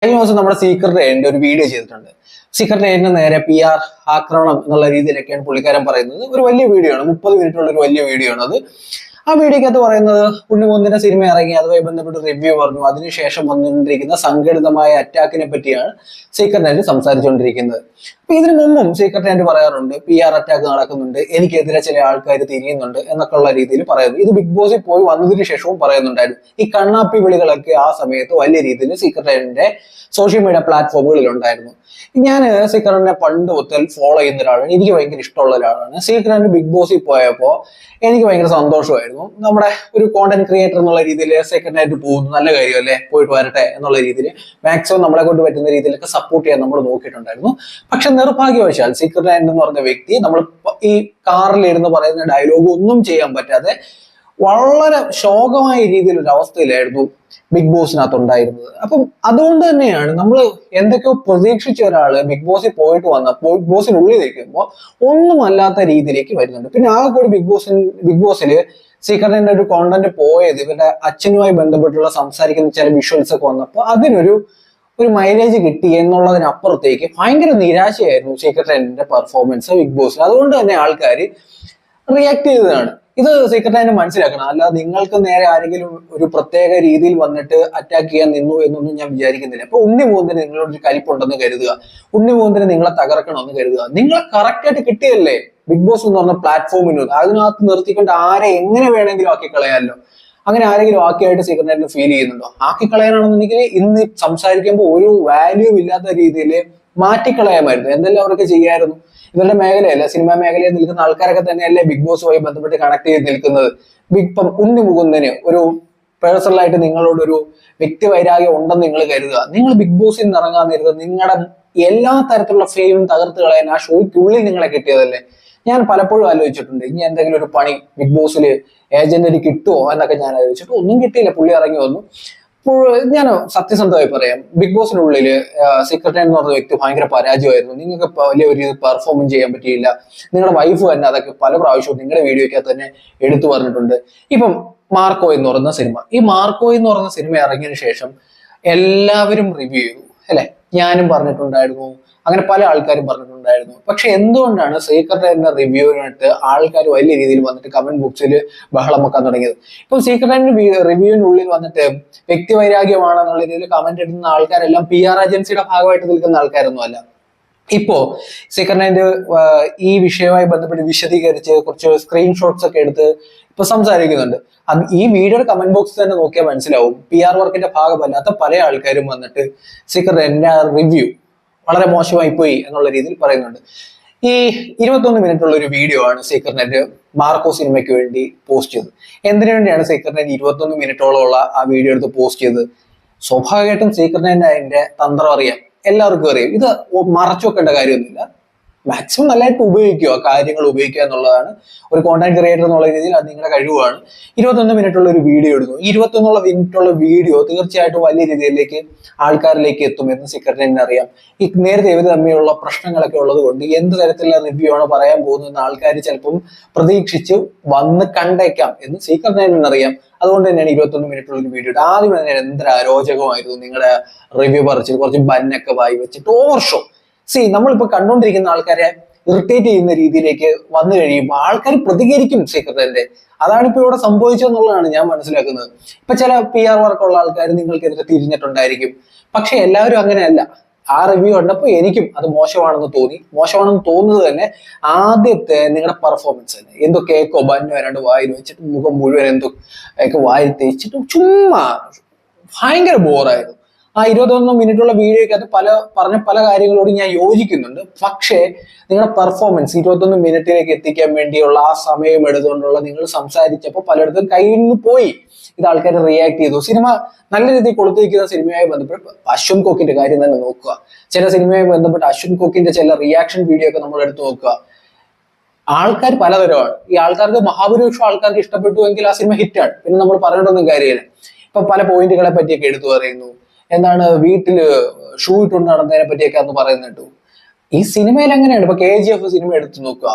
കഴിഞ്ഞ ദിവസം നമ്മുടെ സീക്രട്ട് ഏജന്റ് ഒരു വീഡിയോ ചെയ്തിട്ടുണ്ട്. സീക്രട്ട് ഏജന്റിന് നേരെ PR ആക്രമണം എന്നുള്ള രീതിയിലൊക്കെയാണ് പുള്ളിക്കാരൻ പറയുന്നത്. ഒരു വലിയ വീഡിയോ ആണ്, 30 മിനിറ്റുള്ള ഒരു വലിയ വീഡിയോ ആണ് അത്. ആ വീഡിയോക്കകത്ത് പറയുന്നത് ഉണ്ണിമുകുന്ദന്റെ സിനിമ ഇറങ്ങി, അതുമായി ബന്ധപ്പെട്ട് റിവ്യൂ പറഞ്ഞു. അതിനുശേഷം വന്നുകൊണ്ടിരിക്കുന്ന സംഘടിതമായ അറ്റാക്കിനെ പറ്റിയാണ് സീക്രട്ട് ഏജന്റ് സംസാരിച്ചുകൊണ്ടിരിക്കുന്നത്. അപ്പൊ ഇതിനു മുമ്പും സീക്രട്ട് ഏജന്റ് പറയാറുണ്ട് PR അറ്റാക്ക് നടക്കുന്നുണ്ട്, എനിക്കെതിരെ ചില ആൾക്കാർ തിരിയുന്നുണ്ട് എന്നൊക്കെ ഉള്ള രീതിയിൽ പറയുന്നു. ഇത് ബിഗ് ബോസിൽ പോയി വന്നതിന് ശേഷവും പറയുന്നുണ്ടായിരുന്നു. ഈ കണ്ണാപ്പി വിളികളൊക്കെ ആ സമയത്ത് വലിയ രീതിയിൽ സീക്രട്ട് ഏജന്റിന്റെ സോഷ്യൽ മീഡിയ പ്ലാറ്റ്ഫോമുകളിൽ ഉണ്ടായിരുന്നു. ഞാൻ സീക്രട്ടിനെ പണ്ട് മുതൽ ഫോളോ ചെയ്യുന്ന ഒരാളാണ്, എനിക്ക് ഭയങ്കര ഇഷ്ടമുള്ള ഒരാളാണ്. സീക്രട്ട് ബിഗ് ബോസിൽ പോയപ്പോൾ എനിക്ക് ഭയങ്കര സന്തോഷമായിരുന്നു. നമ്മുടെ ഒരു കോണ്ടന്റ് ക്രിയേറ്റർ എന്നുള്ള രീതിയിൽ സീക്രട്ട് പോകുന്നു, നല്ല കാര്യമല്ലേ, പോയിട്ട് വരട്ടെ എന്നുള്ള രീതിയിൽ മാക്സിമം നമ്മളെ കൊണ്ട് പറ്റുന്ന രീതിയിലൊക്കെ സപ്പോർട്ട് ചെയ്യാൻ നമ്മൾ നോക്കിയിട്ടുണ്ടായിരുന്നു. പക്ഷെ നിർഭാഗ്യവശാൽ സീക്രട്ട് എന്ന് പറഞ്ഞ വ്യക്തി നമ്മൾ ഈ കാറിലിരുന്ന് പറയുന്ന ഡയലോഗ് ഒന്നും ചെയ്യാൻ പറ്റാതെ വളരെ ശോകമായ രീതിയിൽ ഒരു അവസ്ഥയിലായിരുന്നു ബിഗ് ബോസിനകത്ത് ഉണ്ടായിരുന്നത്. അപ്പം അതുകൊണ്ട് തന്നെയാണ് നമ്മൾ എന്തൊക്കെയോ പ്രതീക്ഷിച്ച ഒരാള് ബിഗ് ബോസിൽ പോയിട്ട് ബിഗ് ബോസിനുള്ളിൽ നിൽക്കുമ്പോൾ ഒന്നും അല്ലാത്ത രീതിയിലേക്ക് വരുന്നുണ്ട്. പിന്നെ ആകെ കൂടി ബിഗ് ബോസില് സീക്രട്ടിന്റെ ഒരു കോണ്ടന്റ് പോയത് ഇവരുടെ അച്ഛനുമായി ബന്ധപ്പെട്ടുള്ള സംസാരിക്കുന്ന ചില വിഷ്വൽസ് ഒക്കെ വന്നപ്പോൾ അതിനൊരു മൈലേജ് കിട്ടി എന്നുള്ളതിനപ്പുറത്തേക്ക് ഭയങ്കര നിരാശയായിരുന്നു സീക്രട്ടിന്റെ പെർഫോമൻസ് ബിഗ് ബോസിൽ. അതുകൊണ്ട് തന്നെ ആൾക്കാർ റിയാക്ട് ചെയ്തതാണ്. ഇത് സീക്രട്ട് മനസ്സിലാക്കണം. അല്ലാതെ നിങ്ങൾക്ക് നേരെ ആരെങ്കിലും ഒരു പ്രത്യേക രീതിയിൽ വന്നിട്ട് അറ്റാക്ക് ചെയ്യാൻ നിന്നു എന്നൊന്നും ഞാൻ വിചാരിക്കുന്നില്ല. അപ്പൊ ഉണ്ണിമുകുന്ദന് നിങ്ങളോടൊരു കലിപ്പുണ്ടെന്ന് കരുതുക, ഉണ്ണിമുകുന്ദന് നിങ്ങളെ തകർക്കണമെന്ന് കരുതുക. നിങ്ങളെ കറക്റ്റ് ആയിട്ട് കിട്ടിയല്ലേ ബിഗ് ബോസ് എന്ന് പറഞ്ഞ പ്ലാറ്റ്ഫോമിന്, അതിനകത്ത് നിർത്തിക്കൊണ്ട് ആരെ എങ്ങനെ വേണമെങ്കിലും ആക്കി കളയാമല്ലോ. അങ്ങനെ ആരെങ്കിലും ആക്കിയായിട്ട് സീക്രട്ട് ഫീൽ ചെയ്യുന്നുണ്ടോ? ആക്കി കളയാനാണെന്നുണ്ടെങ്കിൽ ഇന്ന് സംസാരിക്കുമ്പോൾ ഒരു വാല്യൂ ഇല്ലാത്ത രീതിയിൽ മാറ്റിക്കളയാമായിരുന്നു. എന്തെല്ലാം അവർക്ക് ചെയ്യായിരുന്നു. ഇവരുടെ മേഖലയല്ല, സിനിമാ മേഖലയിൽ നിൽക്കുന്ന ആൾക്കാരൊക്കെ തന്നെയല്ലേ ബിഗ് ബോസുമായി ബന്ധപ്പെട്ട് കണക്ട് ചെയ്ത് നിൽക്കുന്നത്. ഇപ്പം ഉണ്ണിമുകുന്ദന് ഒരു പേഴ്സണലായിട്ട് നിങ്ങളോടൊരു വ്യക്തിവൈരാഗ്യം ഉണ്ടെന്ന് നിങ്ങൾ കരുതുക. നിങ്ങൾ ബിഗ് ബോസിൽ നിന്ന് ഇറങ്ങാൻ നേരത്ത് നിങ്ങളുടെ എല്ലാ തരത്തിലുള്ള ഫെയിമും തകർത്ത് കളയാൻ ആ ഷോയ്ക്കുള്ളിൽ നിങ്ങളെ കിട്ടിയതല്ലേ. ഞാൻ പലപ്പോഴും ആലോചിച്ചിട്ടുണ്ട്, ഇനി എന്തെങ്കിലും ഒരു പണി ബിഗ് ബോസിൽ ഏജന്റിന് കിട്ടുമോ എന്നൊക്കെ ഞാൻ ആലോചിച്ചിട്ട് ഒന്നും കിട്ടിയില്ല. പുള്ളി ഇറങ്ങി വന്നു. ഞാൻ സത്യസന്ധമായി പറയാം, ബിഗ് ബോസിനുള്ളിൽ സീക്രട്ട് എന്ന് പറഞ്ഞ വ്യക്തി ഭയങ്കര പരാജയമായിരുന്നു. നിങ്ങൾക്ക് വലിയ ഒരു പെർഫോമൻസ് ചെയ്യാൻ പറ്റിയില്ല. നിങ്ങളുടെ വൈഫ് തന്നെ അതൊക്കെ പല പ്രാവശ്യവും നിങ്ങളുടെ വീഡിയോയ്ക്കകത്ത് തന്നെ എടുത്തു പറഞ്ഞിട്ടുണ്ട്. ഇപ്പം മാർക്കോ എന്ന് പറയുന്ന സിനിമ, ഈ മാർക്കോ എന്ന് പറയുന്ന സിനിമ ഇറങ്ങിയതിനു ശേഷം എല്ലാവരും റിവ്യൂ ചെയ്തു അല്ലെ, ഞാനും പറഞ്ഞിട്ടുണ്ടായിരുന്നു, അങ്ങനെ പല ആൾക്കാരും പറഞ്ഞിട്ടുണ്ടായിരുന്നു. പക്ഷെ എന്തുകൊണ്ടാണ് സീക്രട്ട് എന്ന റിവ്യൂവിനായിട്ട് ആൾക്കാർ വലിയ രീതിയിൽ വന്നിട്ട് കമന്റ് ബോക്സിൽ ബഹളം വെക്കാൻ തുടങ്ങിയത്? ഇപ്പൊ സീക്രട്ട് റിവ്യൂവിനുള്ളിൽ വന്നിട്ട് വ്യക്തിവൈരാഗ്യമാണെന്നുള്ള രീതിയിൽ കമന്റ് ഇടുന്ന ആൾക്കാരെല്ലാം PR ഏജൻസിയുടെ ഭാഗമായിട്ട് നിൽക്കുന്ന ആൾക്കാരൊന്നും അല്ല. ഇപ്പോ സീക്രട്ട് ഈ വിഷയവുമായി ബന്ധപ്പെട്ട് വിശദീകരിച്ച് കുറച്ച് സ്ക്രീൻഷോട്ട്സ് ഒക്കെ എടുത്ത് ഇപ്പൊ സംസാരിക്കുന്നുണ്ട്. അത് ഈ വീഡിയോയുടെ കമന്റ് ബോക്സിൽ തന്നെ നോക്കിയാൽ മനസ്സിലാവും. PR വർക്കിന്റെ ഭാഗമല്ലാത്ത പല ആൾക്കാരും വന്നിട്ട് സീക്രട്ട് റിവ്യൂ വളരെ മോശമായി പോയി എന്നുള്ള രീതിയിൽ പറയുന്നുണ്ട്. ഈ 21 മിനിറ്റുള്ള ഒരു വീഡിയോ ആണ് സീക്രട്ട് മാർക്കോ സിനിമയ്ക്ക് വേണ്ടി പോസ്റ്റ് ചെയ്തത്. എന്തിനു വേണ്ടിയാണ് സീക്രട്ട് 21 മിനിറ്റോളം ഉള്ള ആ വീഡിയോ എടുത്ത് പോസ്റ്റ് ചെയ്തത്? സ്വാഭാവികമായിട്ടും സീക്രട്ട് അതിന്റെ തന്ത്രം അറിയാം, എല്ലാവർക്കും അറിയാം. ഇത് മറച്ചു വെക്കേണ്ട കാര്യമൊന്നുമില്ല. മാക്സിമം നല്ലതായിട്ട് ഉപയോഗിക്കുക, കാര്യങ്ങൾ ഉപയോഗിക്കുക എന്നുള്ളതാണ് ഒരു കോണ്ടന്റ് ക്രിയേറ്റർ എന്നുള്ള രീതിയിൽ അത് നിങ്ങളുടെ കഴിവാണ്. 21 മിനിറ്റുള്ള ഒരു വീഡിയോ എടുക്കുന്നു. 21 മിനിറ്റുള്ള വീഡിയോ തീർച്ചയായിട്ടും വലിയ രീതിയിലേക്ക് ആൾക്കാരിലേക്ക് എത്തുമെന്ന് സീക്രട്ടിന് അറിയാം. ഈ നേരത്തെ ഇവർ തമ്മിലുള്ള പ്രശ്നങ്ങളൊക്കെ ഉള്ളത് കൊണ്ട് എന്ത് തരത്തിലുള്ള റിവ്യൂ ആണ് പറയാൻ പോകുന്നതെന്ന് ആൾക്കാർ ചിലപ്പം പ്രതീക്ഷിച്ച് വന്ന് കണ്ടേക്കാം എന്ന് സീക്രട്ടിന് അറിയാം. അതുകൊണ്ട് തന്നെയാണ് 21 മിനിറ്റുള്ള ഒരു വീഡിയോ. ആദ്യം തന്നെ എന്തൊരു അരോചകമായിരുന്നു നിങ്ങളുടെ റിവ്യൂ പറിച്ചിട്ട് കുറച്ച് ബന്നൊക്കെ വായി വെച്ചിട്ട് ഓവർ ഷോ. നമ്മളിപ്പോ കണ്ടുകൊണ്ടിരിക്കുന്ന ആൾക്കാരെ ഇറിറ്റേറ്റ് ചെയ്യുന്ന രീതിയിലേക്ക് വന്നു കഴിയുമ്പോൾ ആൾക്കാർ പ്രതികരിക്കും സീക്രട്ടിന്റെ. അതാണ് ഇപ്പൊ ഇവിടെ സംഭവിച്ചതെന്നുള്ളതാണ് ഞാൻ മനസ്സിലാക്കുന്നത്. ഇപ്പൊ ചില PR വർക്കുള്ള ആൾക്കാർ നിങ്ങൾക്കെതിരെ തിരിഞ്ഞിട്ടുണ്ടായിരിക്കും. പക്ഷെ എല്ലാവരും അങ്ങനെയല്ല. ആ റിവ്യൂ കണ്ടപ്പോൾ എനിക്കും അത് മോശമാണെന്ന് തോന്നി. മോശമാണെന്ന് തോന്നുന്നത് തന്നെ ആദ്യത്തെ നിങ്ങളുടെ പെർഫോമൻസ് തന്നെ. എന്തോ കേക്കോ ബന്നോ വരാണ്ട് വായിൽ വെച്ചിട്ട് മുഖം മുഴുവൻ എന്തോ ഒക്കെ വായിൽ തേച്ചിട്ട് ചുമ്മാ ഭയങ്കര ബോറായിരുന്നു. ആ 21 മിനിറ്റുള്ള വീഡിയോക്കകത്ത് പറഞ്ഞ പല കാര്യങ്ങളോടും ഞാൻ യോജിക്കുന്നുണ്ട്. പക്ഷേ നിങ്ങളുടെ പെർഫോമൻസ് 21 മിനിറ്റിലേക്ക് എത്തിക്കാൻ വേണ്ടിയുള്ള ആ സമയം എടുത്തുകൊണ്ടുള്ള നിങ്ങൾ സംസാരിച്ചപ്പോൾ പലയിടത്തും കയ്യിൽ നിന്ന് പോയി. ഇത് ആൾക്കാർ റിയാക്ട് ചെയ്തു. സിനിമ നല്ല രീതിയിൽ കൊളുത്തിരിക്കുന്ന സിനിമയുമായി ബന്ധപ്പെട്ട് അശ്വിൻ കോക്കിന്റെ കാര്യം തന്നെ നോക്കുക. ചില സിനിമയുമായി ബന്ധപ്പെട്ട് അശ്വിൻ കോക്കിന്റെ ചില റിയാക്ഷൻ വീഡിയോ ഒക്കെ നമ്മൾ എടുത്തു നോക്കുക. ആൾക്കാർ പലതരമാണ്. ഈ ആൾക്കാർക്ക് മഹാഭൂരിപക്ഷം ആൾക്കാർക്ക് ഇഷ്ടപ്പെട്ടുവെങ്കിൽ ആ സിനിമ ഹിറ്റാണ്. പിന്നെ നമ്മൾ പറഞ്ഞിട്ടൊന്നും കാര്യമില്ല. ഇപ്പൊ പല പോയിന്റുകളെ പറ്റിയൊക്കെ എടുത്തു പറയുന്നു. എന്താണ് വീട്ടില് ഷൂ ഇട്ടുകൊണ്ട് നടന്നതിനെ പറ്റിയൊക്കെ അന്ന് പറയുന്നുണ്ടു. ഈ സിനിമയിൽ അങ്ങനെയാണ്. ഇപ്പൊ KGF സിനിമ എടുത്തു നോക്കുക,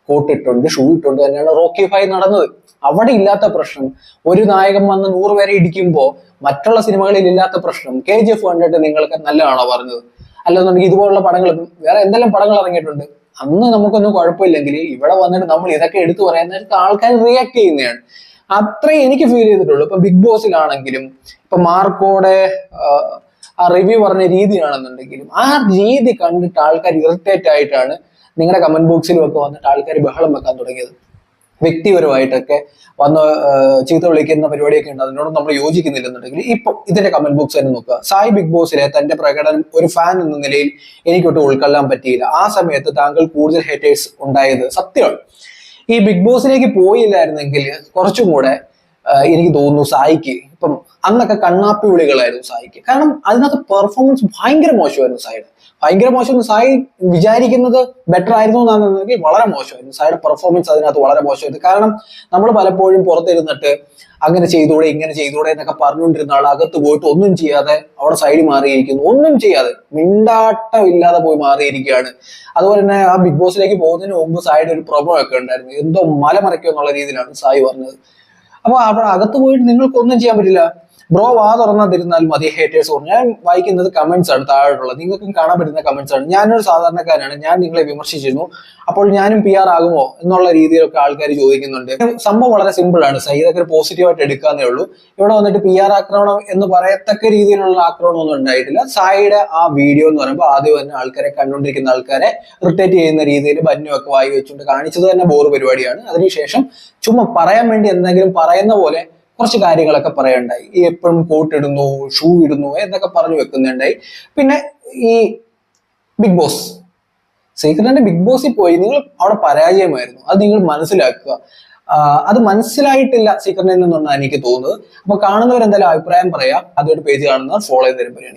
കോട്ട് ഇട്ടുണ്ട്, ഷൂ ഇട്ടുണ്ട് തന്നെയാണ് റോക്കി ഫൈ നടന്നത്. അവിടെ ഇല്ലാത്ത പ്രശ്നം, ഒരു നായകൻ വന്ന് 100 പേരെ ഇടിക്കുമ്പോൾ മറ്റുള്ള സിനിമകളിൽ ഇല്ലാത്ത പ്രശ്നം KGF കണ്ടിട്ട് നിങ്ങൾക്ക് നല്ലതാണോ പറഞ്ഞത്? അല്ലെന്നുണ്ടെങ്കിൽ ഇതുപോലുള്ള പടങ്ങൾ വേറെ എന്തെല്ലാം പടങ്ങൾ ഇറങ്ങിയിട്ടുണ്ട്, അന്ന് നമുക്കൊന്നും കുഴപ്പമില്ലെങ്കിൽ ഇവിടെ വന്നിട്ട് നമ്മൾ ഇതൊക്കെ എടുത്തു പറയുന്നവർക്ക് ആൾക്കാർ റിയാക്ട് ചെയ്യുന്നതാണ്. അത്രേ എനിക്ക് ഫീൽ ചെയ്തിട്ടുള്ളൂ. ഇപ്പൊ ബിഗ് ബോസിലാണെങ്കിലും ഇപ്പൊ മാർക്കോടെ ആ റിവ്യൂ പറഞ്ഞ രീതിയാണെന്നുണ്ടെങ്കിലും ആ രീതി കണ്ടിട്ട് ആൾക്കാർ ഇറിറ്റേറ്റ് ആയിട്ടാണ് നിങ്ങളുടെ കമന്റ് ബോക്സിലും ഒക്കെ വന്നിട്ട് ആൾക്കാർ ബഹളം വെക്കാൻ തുടങ്ങിയത്. വ്യക്തിപരമായിട്ടൊക്കെ വന്ന് ചീത്ത വിളിക്കുന്ന പരിപാടിയൊക്കെ ഉണ്ട്. അതിനോട് നമ്മൾ യോജിക്കുന്നില്ലെന്നുണ്ടെങ്കിൽ ഇപ്പൊ ഇതിന്റെ കമന്റ് ബോക്സ് തന്നെ നോക്കുക. സായി ബിഗ് ബോസിലെ തന്റെ പ്രകടനം ഒരു ഫാൻ എന്ന നിലയിൽ എനിക്കൊട്ട് ഉൾക്കൊള്ളാൻ പറ്റിയില്ല. ആ സമയത്ത് താങ്കൾ കൂടുതൽ ഹേറ്റേഴ്സ് ഉണ്ടായത് സത്യമാണ്. ഈ ബിഗ് ബോസിലേക്ക് പോയില്ലായിരുന്നെങ്കിൽ കുറച്ചും കൂടെ എനിക്ക് തോന്നുന്നു സായിക്ക് ഇപ്പം അന്നൊക്കെ കണ്ണാപ്പി വിളികളായിരുന്നു സായിക്ക്. കാരണം അതിനകത്ത് പെർഫോമൻസ് ഭയങ്കര മോശമായിരുന്നു സായിയുടെ. ഭയങ്കര മോശം. സായി വിചാരിക്കുന്നത് ബെറ്റർ ആയിരുന്നു എന്നാണെങ്കിൽ വളരെ മോശമായിരുന്നു. സായിയുടെ പെർഫോമൻസ് അതിനകത്ത് വളരെ മോശമായിരുന്നു. കാരണം നമ്മൾ പലപ്പോഴും പുറത്തിരുന്നിട്ട് അങ്ങനെ ചെയ്തൂടെ ഇങ്ങനെ ചെയ്തൂടെ എന്നൊക്കെ പറഞ്ഞുകൊണ്ടിരുന്ന ആൾ അകത്ത് പോയിട്ട് ഒന്നും ചെയ്യാതെ അവിടെ സൈഡിൽ മാറിയിരിക്കുന്നു. ഒന്നും ചെയ്യാതെ മിണ്ടാട്ടം ഇല്ലാതെ പോയി മാറിയിരിക്കുകയാണ്. അതുപോലെ തന്നെ ആ ബിഗ് ബോസിലേക്ക് പോകുന്നതിന് മുമ്പ് സായിയുടെ ഒരു പ്രൊമോ ഒക്കെ ഉണ്ടായിരുന്നു. എന്തോ മലമറിക്കുക എന്നുള്ള രീതിയിലാണ് സായി പറഞ്ഞത്. അപ്പൊ അവിടെ അകത്ത് പോയിട്ട് നിങ്ങൾക്ക് ഒന്നും ചെയ്യാൻ പറ്റില്ല. ബ്രോ വാ തുറന്നാതിരുന്നാൽ മതി ഹേറ്റേഴ്സ് പറഞ്ഞു. ഞാൻ വായിക്കുന്നത് കമന്റ്സ് ആണ് താഴെയുള്ളത്, നിങ്ങൾക്കും കാണാൻ പറ്റുന്ന കമന്റ്സ് ആണ്. ഞാനൊരു സാധാരണക്കാരനാണ്, ഞാൻ നിങ്ങളെ വിമർശിച്ചിരുന്നു, അപ്പോൾ ഞാനും PR ആകുമോ എന്നുള്ള രീതിയിലൊക്കെ ആൾക്കാർ ചോദിക്കുന്നുണ്ട്. സംഭവം വളരെ സിമ്പിൾ ആണ്. ഇതൊക്കെ ഒരു പോസിറ്റീവായിട്ട് എടുക്കാന്നേ ഉള്ളൂ. ഇവിടെ വന്നിട്ട് PR ആക്രമണം എന്ന് പറയത്തക്ക രീതിയിലുള്ള ആക്രമണം ഒന്നും ഉണ്ടായിട്ടില്ല. സായിയുടെ ആ വീഡിയോ എന്ന് പറയുമ്പോൾ ആദ്യം തന്നെ ആൾക്കാരെ കണ്ടുകൊണ്ടിരിക്കുന്ന ആൾക്കാരെ ഇറിറ്റേറ്റ് ചെയ്യുന്ന രീതിയിൽ ബന്നുമൊക്കെ വായി വെച്ചുകൊണ്ട് കാണിച്ചത് തന്നെ ബോറ് പരിപാടിയാണ്. അതിനുശേഷം ചുമ്മാ പറയാൻ വേണ്ടി എന്തെങ്കിലും പറയുന്ന പോലെ കുറച്ച് കാര്യങ്ങളൊക്കെ പറയണ്ടായി. ഈ എപ്പോഴും കോട്ട് ഇടുന്നു, ഷൂ ഇടുന്നു എന്നൊക്കെ പറഞ്ഞു വെക്കുന്നുണ്ടായി. പിന്നെ ഈ ബിഗ് ബോസ് സീക്രട്ടിന്റെ ബിഗ് ബോസിൽ പോയി നിങ്ങൾ അവിടെ പരാജയമായിരുന്നു. അത് നിങ്ങൾ മനസ്സിലാക്കുക. അത് മനസ്സിലായിട്ടില്ല സീക്രട്ടിൽ നിന്നാണ് എനിക്ക് തോന്നുന്നത്. അപ്പൊ കാണുന്നവരെന്തായാലും അഭിപ്രായം പറയാം. അതൊരു പേജ് കാണുന്നവർ ഫോളോ ചെയ്ത് തരുമ്പോഴാണ്.